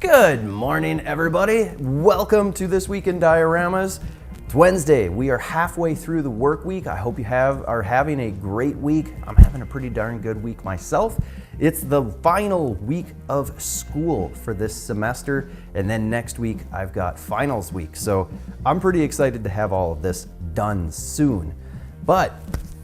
Good morning, everybody. Welcome to This Week in Dioramas. It's Wednesday. We are halfway through the work week. I hope you are having a great week. I'm having a pretty darn good week myself. It's the final week of school for this semester, and then next week I've got finals week. So I'm pretty excited to have all of this done soon. But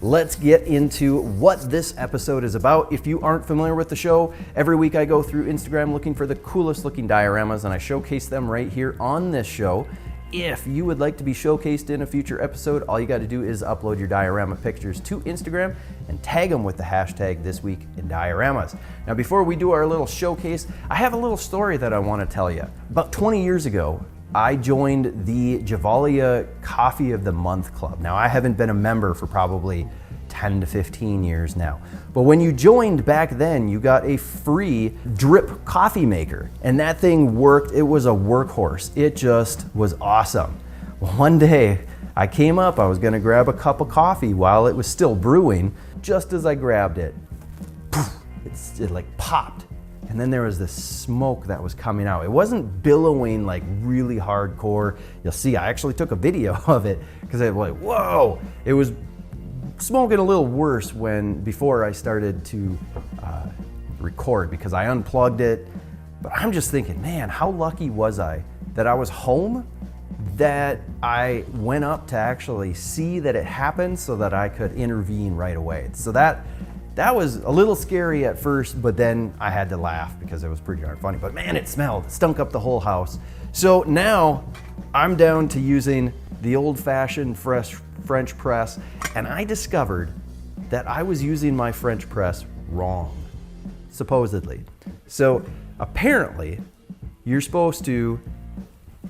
let's get into what this episode is about. If you aren't familiar with the show, every week I go through Instagram looking for the coolest looking dioramas and I showcase them right here on this show. If you would like to be showcased in a future episode, all you got to do is upload your diorama pictures to Instagram and tag them with the hashtag This Week in Dioramas. Now, before we do our little showcase, I have a little story that I want to tell you. About 20 years ago, I joined the Javalia Coffee of the Month Club. Now, I haven't been a member for probably 10 to 15 years now. But when you joined back then, you got a free drip coffee maker. And that thing worked. It was a workhorse. It just was awesome. Well, one day, I came up, I was gonna grab a cup of coffee while it was still brewing. Just as I grabbed it, poof, it like popped. And then there was this smoke that was coming out. It wasn't billowing like really hardcore. You'll see, I actually took a video of it because I was like, whoa. It was smoking a little worse before I started to record because I unplugged it. But I'm just thinking, man, how lucky was I that I was home, that I went up to actually see that it happened so that I could intervene right away. So that was a little scary at first, but then I had to laugh because it was pretty darn funny. But man, it smelled, it stunk up the whole house. So now I'm down to using the old-fashioned French press, and I discovered that I was using my French press wrong, supposedly. So apparently, you're supposed to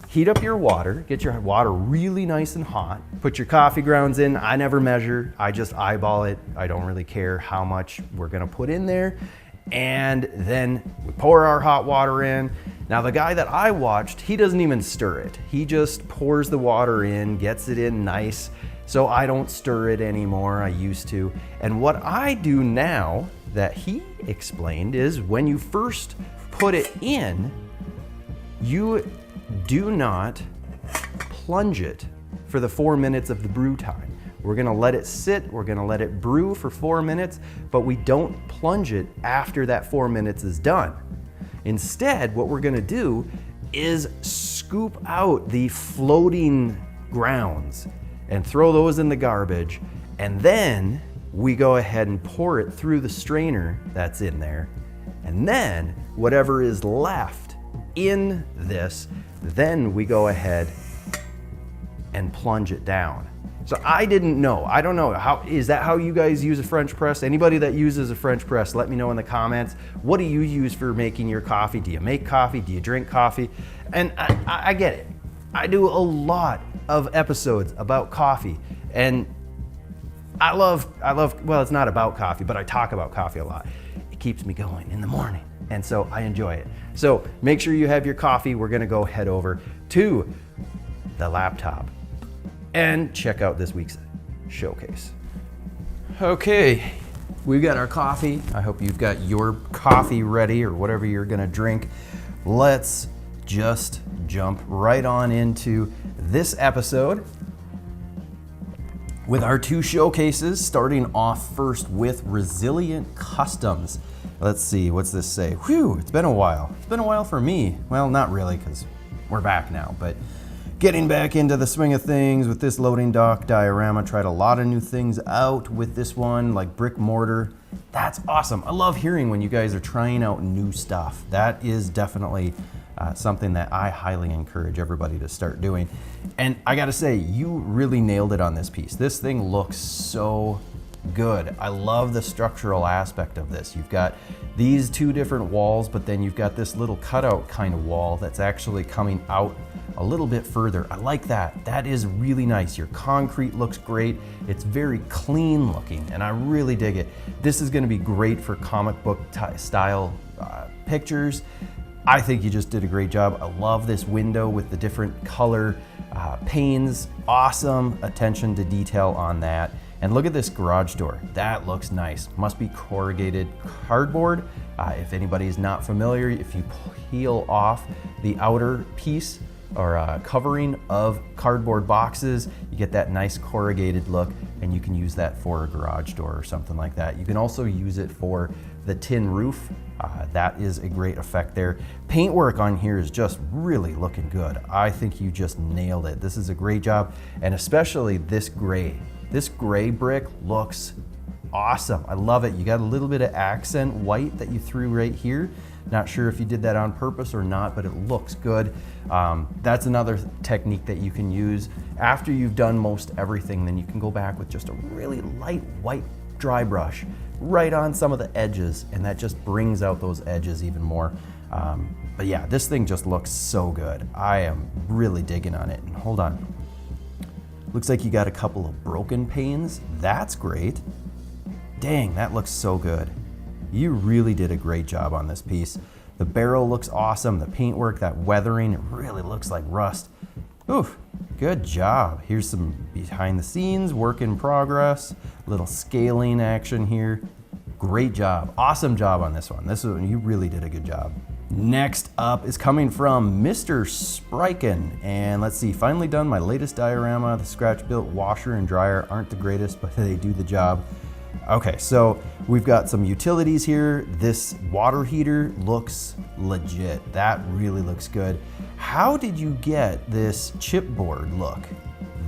heat up your water, get your water really nice and hot, put your coffee grounds in. I never measure, I just eyeball it. I don't really care how much we're gonna put in there. And then we pour our hot water in. Now the guy that I watched, he doesn't even stir it. He just pours the water in, gets it in nice. So I don't stir it anymore, I used to. And what I do now that he explained is when you first put it in, you do not plunge it for the 4 minutes of the brew time. We're gonna let it sit, we're gonna let it brew for 4 minutes, but we don't plunge it after that 4 minutes is done. Instead, what we're gonna do is scoop out the floating grounds and throw those in the garbage, and then we go ahead and pour it through the strainer that's in there, and then whatever is left in this, then we go ahead and plunge it down. So I didn't know. I don't know. Is that how you guys use a French press? Anybody that uses a French press, let me know in the comments. What do you use for making your coffee? Do you make coffee? Do you drink coffee? And I get it. I do a lot of episodes about coffee, and I love, well, it's not about coffee, but I talk about coffee a lot. It keeps me going in the morning, and so I enjoy it. So make sure you have your coffee. We're gonna go head over to the laptop and check out this week's showcase. Okay, we've got our coffee. I hope you've got your coffee ready or whatever you're gonna drink. Let's just jump right on into this episode with our two showcases, starting off first with Resilient Customs. Let's see, what's this say? Whew, it's been a while. It's been a while for me. Well, not really, because we're back now, but getting back into the swing of things with this loading dock diorama. Tried a lot of new things out with this one, like brick mortar. That's awesome. I love hearing when you guys are trying out new stuff. That is definitely something that I highly encourage everybody to start doing. And I gotta say, you really nailed it on this piece. This thing looks so good. I love the structural aspect of this. You've got these two different walls, but then you've got this little cutout kind of wall that's actually coming out a little bit further. I like that. That is really nice. Your concrete looks great. It's very clean looking, and I really dig it. This is gonna be great for comic book style pictures. I think you just did a great job. I love this window with the different color panes. Awesome attention to detail on that. And look at this garage door. That looks nice. Must be corrugated cardboard. If anybody is not familiar, if you peel off the outer piece or covering of cardboard boxes, you get that nice corrugated look, and you can use that for a garage door or something like that. You can also use it for the tin roof. That is a great effect there. Paintwork on here is just really looking good. I think you just nailed it. This is a great job, and especially this gray. This gray brick looks awesome. I love it. You got a little bit of accent white that you threw right here. Not sure if you did that on purpose or not, but it looks good. That's another technique that you can use. After you've done most everything, then you can go back with just a really light white dry brush right on some of the edges, and that just brings out those edges even more. But yeah, this thing just looks so good. I am really digging on it. And hold on. Looks like you got a couple of broken panes. That's great. Dang, that looks so good. You really did a great job on this piece. The barrel looks awesome. The paintwork, that weathering, it really looks like rust. Oof, good job. Here's some behind the scenes, work in progress, little scaling action here. Great job, awesome job on this one. You really did a good job. Next up is coming from Mr. Smokin, and let's see, finally done my latest diorama. The scratch-built washer and dryer aren't the greatest, but they do the job. Okay, so we've got some utilities here. This water heater looks legit. That really looks good. How did you get this chipboard look?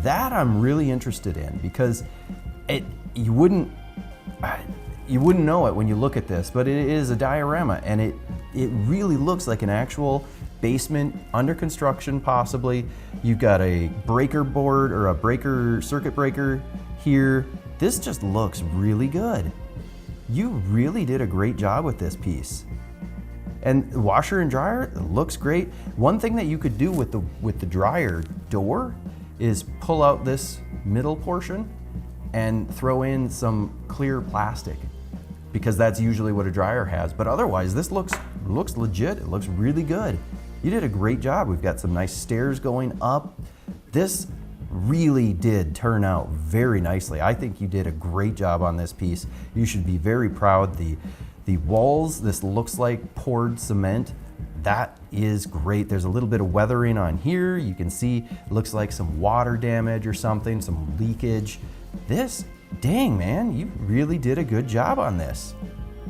That I'm really interested in, because you wouldn't know it when you look at this, but it is a diorama, and it really looks like an actual basement under construction, possibly. You've got a breaker board or a circuit breaker here. This just looks really good. You really did a great job with this piece. And the washer and dryer looks great. One thing that you could do with the dryer door is pull out this middle portion and throw in some clear plastic, because that's usually what a dryer has. But otherwise, this looks legit. It looks really good. You did a great job. We've got some nice stairs going up. This really did turn out very nicely. I think you did a great job on this piece. You should be very proud. The walls, this looks like poured cement. That is great. There's a little bit of weathering on here. You can see, it looks like some water damage or something, some leakage. This, dang man, you really did a good job on this.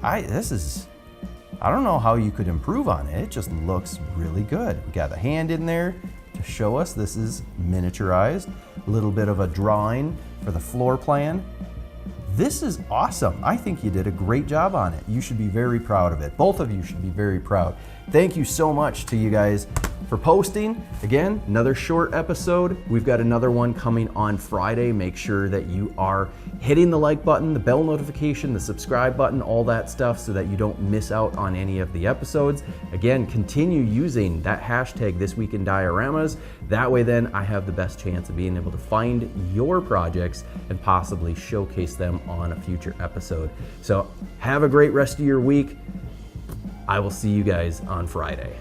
I don't know how you could improve on it. It just looks really good. We got a hand in there to show us this is miniaturized. A little bit of a drawing for the floor plan. This is awesome. I think you did a great job on it. You should be very proud of it. Both of you should be very proud. Thank you so much to you guys for posting. Again, another short episode. We've got another one coming on Friday. Make sure that you are hitting the like button, the bell notification, the subscribe button, all that stuff, so that you don't miss out on any of the episodes. Again, continue using that hashtag #ThisWeekInDioramas. That way then I have the best chance of being able to find your projects and possibly showcase them on a future episode. So have a great rest of your week. I will see you guys on Friday.